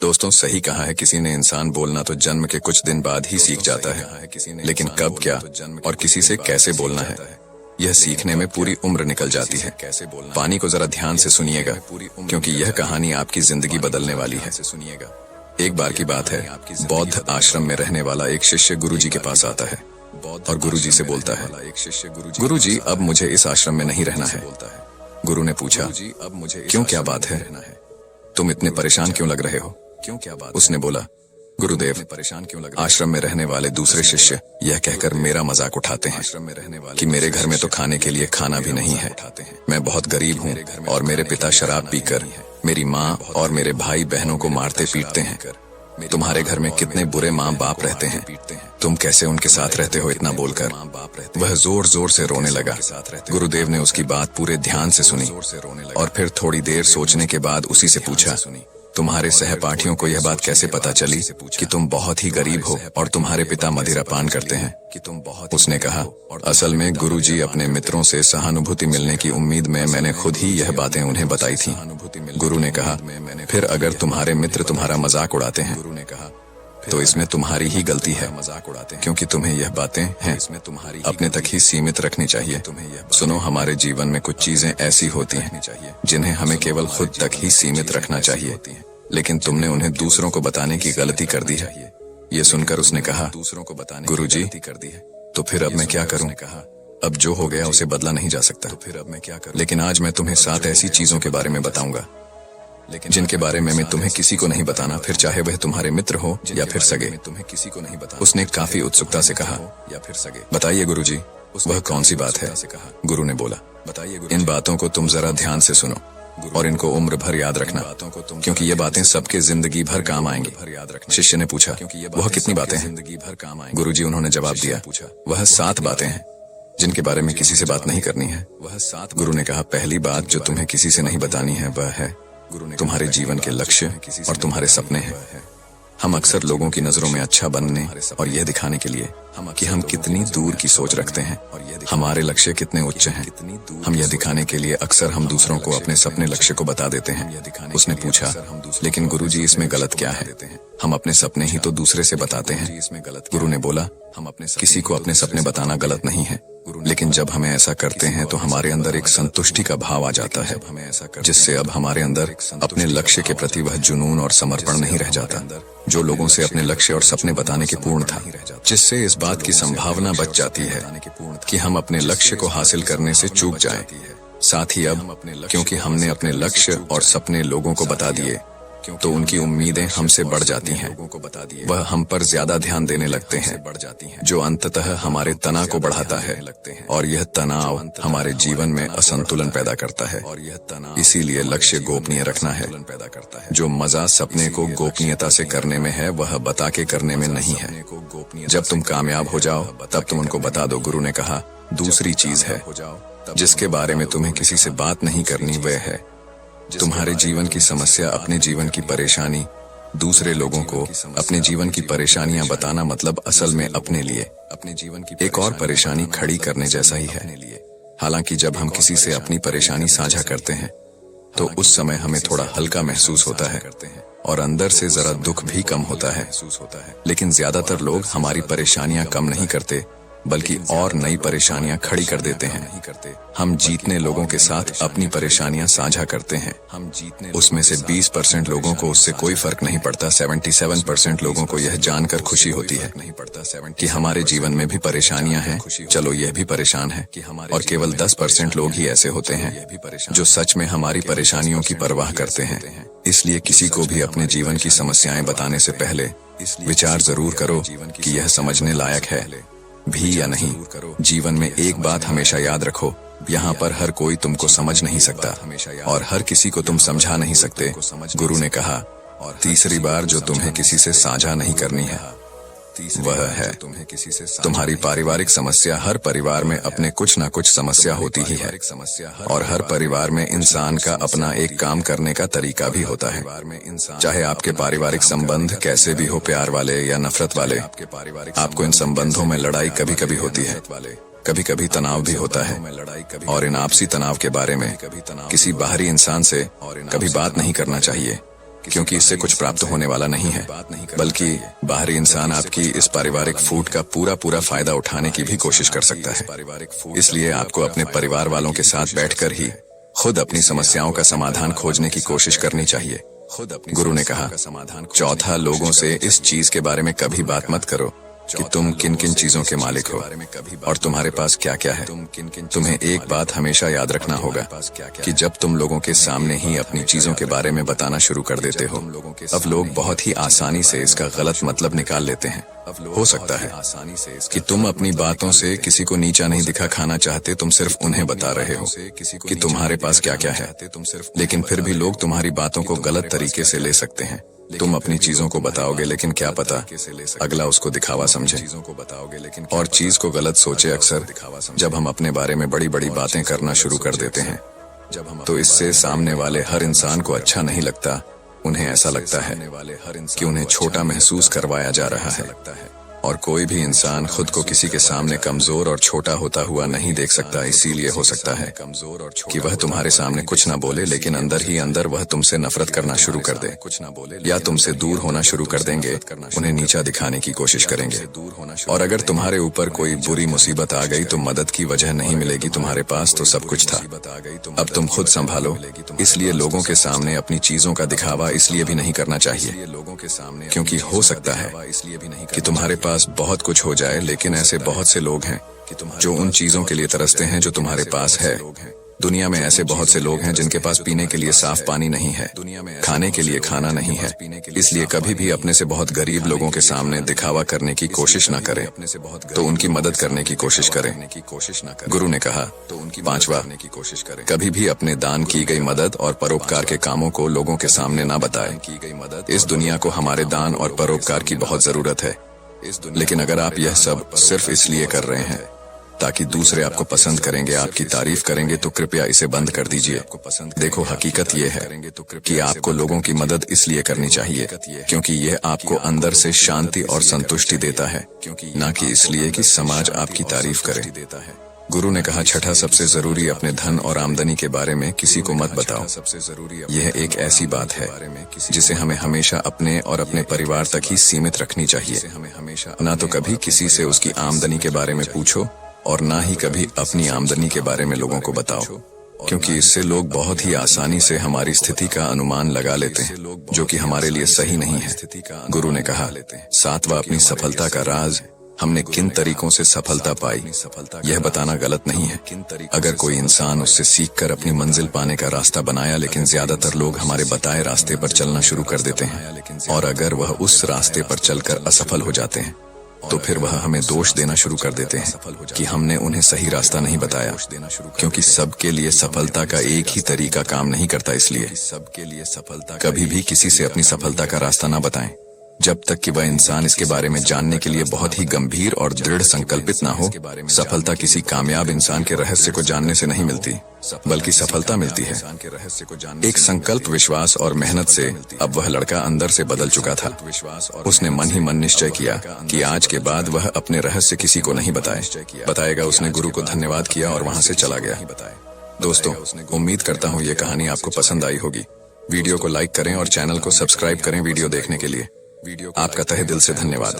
दोस्तों, सही कहा है किसी ने, इंसान बोलना तो जन्म के कुछ दिन बाद ही सीख जाता है, लेकिन कब, क्या और किसी से कैसे बोलना है, यह सीखने में पूरी उम्र निकल जाती है। पानी को जरा ध्यान से सुनिएगा, क्योंकि यह कहानी आपकी जिंदगी बदलने वाली है। एक बार की बात है, बौद्ध आश्रम में रहने वाला एक शिष्य गुरुजी के पास आता है और गुरुजी से बोलता है, गुरुजी, अब मुझे इस आश्रम में नहीं रहना है। गुरु ने पूछा, क्यों, क्या बात है, तुम इतने परेशान क्यों लग रहे हो? उसने बोला, गुरुदेव, परेशान क्यों लग, आश्रम में रहने वाले दूसरे शिष्य यह कहकर मेरा मजाक उठाते हैं कि मेरे घर में तो खाने के लिए खाना भी नहीं है। मैं बहुत गरीब हूँ और मेरे पिता शराब पीकर मेरी माँ और मेरे भाई बहनों को मारते पीटते हैं। तुम्हारे घर में कितने बुरे माँ बाप रहते हैं, तुम कैसे उनके साथ रहते हो? इतना बोलकर वह जोर जोर से रोने लगा। गुरुदेव ने उसकी बात पूरे ध्यान से सुनी और फिर थोड़ी देर सोचने के बाद उसी से पूछा, तुम्हारे सहपाठियों को यह बात कैसे पता चली कि तुम बहुत ही गरीब हो और तुम्हारे पिता मदिरा पान करते हैं? उसने कहा, असल में गुरुजी, अपने मित्रों से सहानुभूति मिलने की उम्मीद में मैंने खुद ही यह बातें उन्हें बताई थी। गुरु ने कहा, फिर अगर तुम्हारे मित्र तुम्हारा मजाक उड़ाते हैं तो इसमें तुम्हारी ही गलती है, क्योंकि तुम्हें यह बातें हैं अपने तक ही सीमित रखनी चाहिए। सुनो, हमारे जीवन में कुछ चीजें ऐसी होती हैं जिन्हें हमें केवल खुद तक ही सीमित रखना चाहिए, लेकिन तुमने उन्हें दूसरों को बताने की गलती कर दी है। ये सुनकर उसने कहा, गुरुजी, तो फिर अब मैं क्या करूं? अब जो हो गया उसे बदला नहीं जा सकता, लेकिन आज मैं तुम्हें 7 ऐसी चीजों के बारे में बताऊंगा जिनके बारे में मैं तुम्हें किसी को नहीं बताना, फिर चाहे वह तुम्हारे मित्र हो या फिर सगे। उसने काफी उत्सुकता से कहा, बताइए गुरुजी, वह कौन सी बात है? गुरु ने बोला, इन बातों को तुम जरा ध्यान से सुनो और इनको उम्र भर याद रखना, क्योंकि ये बातें सबके जिंदगी भर काम आएंगी। शिष्य ने पूछा, वह कितनी बातें हैं? गुरुजी, उन्होंने जवाब दिया, वह 7 बातें हैं जिनके बारे में किसी से बात नहीं करनी है। गुरु ने कहा, पहली बात जो तुम्हें किसी से नहीं बतानी है वह है तुम्हारे जीवन के लक्ष्य और तुम्हारे सपने हैं। हम अक्सर लोगों की नजरों में अच्छा बनने और यह दिखाने के लिए कि हम कितनी दूर की सोच रखते हैं, हमारे लक्ष्य कितने उच्च हैं, हम यह दिखाने के लिए अक्सर हम दूसरों को अपने सपने लक्ष्य को बता देते हैं। उसने पूछा, लेकिन गुरुजी, इसमें गलत क्या है? हम अपने सपने ही तो दूसरे से बताते हैं। गुरु ने बोला, किसी को अपने सपने बताना गलत नहीं है, लेकिन जब हमें ऐसा करते हैं तो हमारे अंदर एक संतुष्टि का भाव आ जाता है, जिससे अब हमारे अंदर अपने लक्ष्य के प्रति वह जुनून और समर्पण नहीं रह जाता जो लोगों से अपने लक्ष्य और सपने बताने के पूर्ण था, जिससे इस बात की संभावना बच जाती है कि हम अपने लक्ष्य को हासिल करने से चूक जाएं। साथ ही अब क्योंकि हमने अपने लक्ष्य और सपने लोगों को बता दिए तो उनकी उम्मीदें हमसे बढ़ जाती हैं, वह हम पर ज्यादा ध्यान देने लगते हैं, जो अंततः हमारे तनाव को बढ़ाता है और यह तनाव हमारे जीवन में असंतुलन पैदा करता है। इसीलिए लक्ष्य गोपनीय रखना है। जो मजा सपने को गोपनीयता से करने में है वह बता के करने में नहीं है। जब तुम कामयाब हो जाओ तब तुम उनको बता दो। गुरु ने कहा, दूसरी चीज है जिसके बारे में तुम्हें किसी से बात नहीं करनी, वह है तुम्हारे जीवन की समस्या, अपने जीवन की परेशानी। दूसरे लोगों को अपने जीवन की परेशानियां बताना मतलब असल में अपने लिए अपने जीवन की एक और परेशानी खड़ी करने जैसा ही है। हालांकि जब हम किसी से अपनी परेशानी साझा करते हैं तो उस समय हमें थोड़ा हल्का महसूस होता है और अंदर से जरा दुख भी कम होता है, लेकिन ज्यादातर लोग हमारी परेशानियां कम नहीं करते बल्कि और नई परेशानियां खड़ी कर देते हैं। हम जीतने लोगों के साथ अपनी परेशानियां साझा करते हैं, उसमें से 20% लोगों को उससे कोई फर्क नहीं पड़ता। 77% लोगों को यह जानकर खुशी होती है कि हमारे जीवन में भी परेशानियां हैं, चलो यह भी परेशान है। और केवल 10% लोग ही ऐसे होते हैं जो सच में हमारी परेशानियों की परवाह करते हैं। इसलिए किसी को भी अपने जीवन की समस्याएं बताने से पहले विचार जरूर करो कि यह समझने लायक है भी या नहीं। जीवन में एक बात हमेशा याद रखो, यहाँ पर हर कोई तुमको समझ नहीं सकता और हर किसी को तुम समझा नहीं सकते। गुरु ने कहा, तीसरी बार जो तुम्हें किसी से साझा नहीं करनी है वह है तुम्हारी पारिवारिक समस्या। हर परिवार में अपने कुछ ना कुछ समस्या होती ही है और हर परिवार में इंसान का अपना एक काम करने का तरीका भी होता है। चाहे आपके पारिवारिक संबंध कैसे भी हो, प्यार वाले या नफरत वाले, आपको इन संबंधों में लड़ाई कभी कभी होती है, कभी कभी तनाव भी होता है। और इन आपसी तनाव के बारे में किसी बाहरी इंसान से कभी बात नहीं करना चाहिए, क्योंकि इससे कुछ प्राप्त होने वाला नहीं है, बल्कि बाहरी इंसान आपकी इस पारिवारिक फूट का पूरा पूरा फायदा उठाने की भी कोशिश कर सकता है। इसलिए आपको अपने परिवार वालों के साथ बैठकर ही खुद अपनी समस्याओं का समाधान खोजने की कोशिश करनी चाहिए। गुरु ने कहा, चौथा, लोगों से इस चीज के बारे में कभी बात मत करो कि तुम किन किन चीजों के मालिक हो और तुम्हारे पास क्या क्या है। तुम्हें एक बात हमेशा याद रखना होगा कि जब तुम लोगों के सामने ही अपनी चीजों के बारे में बताना शुरू कर देते हो, अब लोग बहुत ही आसानी से इसका गलत मतलब निकाल लेते हैं। हो सकता है कि तुम अपनी बातों से किसी को नीचा नहीं दिखा खाना चाहते, तुम सिर्फ उन्हें बता रहे हो कि तुम्हारे पास क्या क्या है, लेकिन फिर भी लोग तुम्हारी बातों को गलत तरीके से ले सकते हैं। तुम अपनी चीजों को बताओगे, लेकिन क्या पता अगला उसको दिखावा समझे और चीज को गलत सोचे। अक्सर जब हम अपने बारे में बड़ी बड़ी बातें करना शुरू कर देते हैं, तो इससे सामने वाले हर इंसान को अच्छा नहीं लगता। उन्हें ऐसा लगता है कि उन्हें छोटा महसूस करवाया जा रहा है, और कोई भी इंसान खुद को किसी के सामने कमजोर और छोटा होता हुआ नहीं देख सकता। इसीलिए हो सकता है कि वह तुम्हारे सामने कुछ ना बोले, लेकिन अंदर ही अंदर वह तुमसे नफरत करना शुरू कर दे, या तुमसे दूर होना शुरू कर देंगे, उन्हें नीचा दिखाने की कोशिश करेंगे। और अगर तुम्हारे ऊपर कोई बुरी मुसीबत आ गई तो मदद की वजह नहीं मिलेगी, तुम्हारे पास तो सब कुछ था। अब तुम खुद संभालो। इसलिए लोगों के सामने अपनी चीजों का दिखावा इसलिए भी नहीं करना चाहिए क्योंकि हो सकता है कि तुम्हारे पास बहुत कुछ हो जाए, लेकिन ऐसे बहुत से लोग हैं जो उन चीजों के लिए तरसते हैं जो तुम्हारे पास है। दुनिया में ऐसे बहुत से लोग हैं जिनके पास पीने के लिए साफ पानी नहीं है, खाने के लिए खाना नहीं है। इसलिए कभी भी अपने से बहुत गरीब लोगों के सामने दिखावा करने की कोशिश न करें, तो उनकी मदद करने की कोशिश करें। गुरु ने कहा, पांचवा, कभी भी अपने दान की गई मदद और परोपकार के कामों को लोगों के सामने न बताएं। इस दुनिया को हमारे दान और परोपकार की बहुत जरूरत है, लेकिन अगर आप यह सब सिर्फ इसलिए कर रहे हैं ताकि दूसरे आपको पसंद करेंगे, आपकी तारीफ करेंगे, तो कृपया इसे बंद कर दीजिए। देखो, हकीकत यह है कि आपको लोगों की मदद इसलिए करनी चाहिए क्योंकि यह आपको अंदर से शांति और संतुष्टि देता है, न कि इसलिए कि समाज आपकी तारीफ करे। गुरु ने कहा, छठा, सबसे जरूरी, अपने धन और आमदनी के बारे में किसी को मत बताओ। यह एक ऐसी बात है जिसे हमें हमेशा अपने और अपने परिवार तक ही सीमित रखनी चाहिए। ना तो कभी किसी से उसकी आमदनी के बारे में पूछो और ना ही कभी अपनी आमदनी के बारे में लोगों को बताओ, क्योंकि इससे लोग बहुत ही आसानी से हमारी स्थिति का अनुमान लगा लेते हैं, जो कि हमारे लिए सही नहीं है। गुरु ने कहा, सातवां, अपनी सफलता का राज, हमने किन तरीकों से सफलता पाई यह बताना गलत नहीं है। अगर कोई इंसान उससे सीखकर अपनी मंजिल पाने का रास्ता बनाया, लेकिन ज्यादातर लोग हमारे बताए रास्ते पर चलना शुरू कर देते हैं, और अगर वह उस रास्ते पर चलकर असफल हो जाते हैं तो फिर वह हमें दोष देना शुरू कर देते हैं कि हमने उन्हें सही रास्ता नहीं बताया, क्योंकि सबके लिए सफलता का एक ही तरीका काम नहीं करता। इसलिए कभी भी किसी से अपनी सफलता का रास्ता ना बताएं जब तक कि वह इंसान इसके बारे में जानने के लिए बहुत ही गंभीर और दृढ़ संकल्पित ना हो। सफलता किसी कामयाब इंसान के रहस्य को जानने से नहीं मिलती, बल्कि सफलता मिलती है एक संकल्प, विश्वास और मेहनत से। अब वह लड़का अंदर से बदल चुका था। उसने मन ही मन निश्चय किया कि आज के बाद वह अपने रहस्य किसी को नहीं बताएगा। उसने गुरु को धन्यवाद किया और वहां से चला गया। दोस्तों, उम्मीद करता हूँ ये कहानी आपको पसंद आई होगी। वीडियो को लाइक करें और चैनल को सब्सक्राइब करें वीडियो देखने के लिए। आपका तहे दिल से धन्यवाद।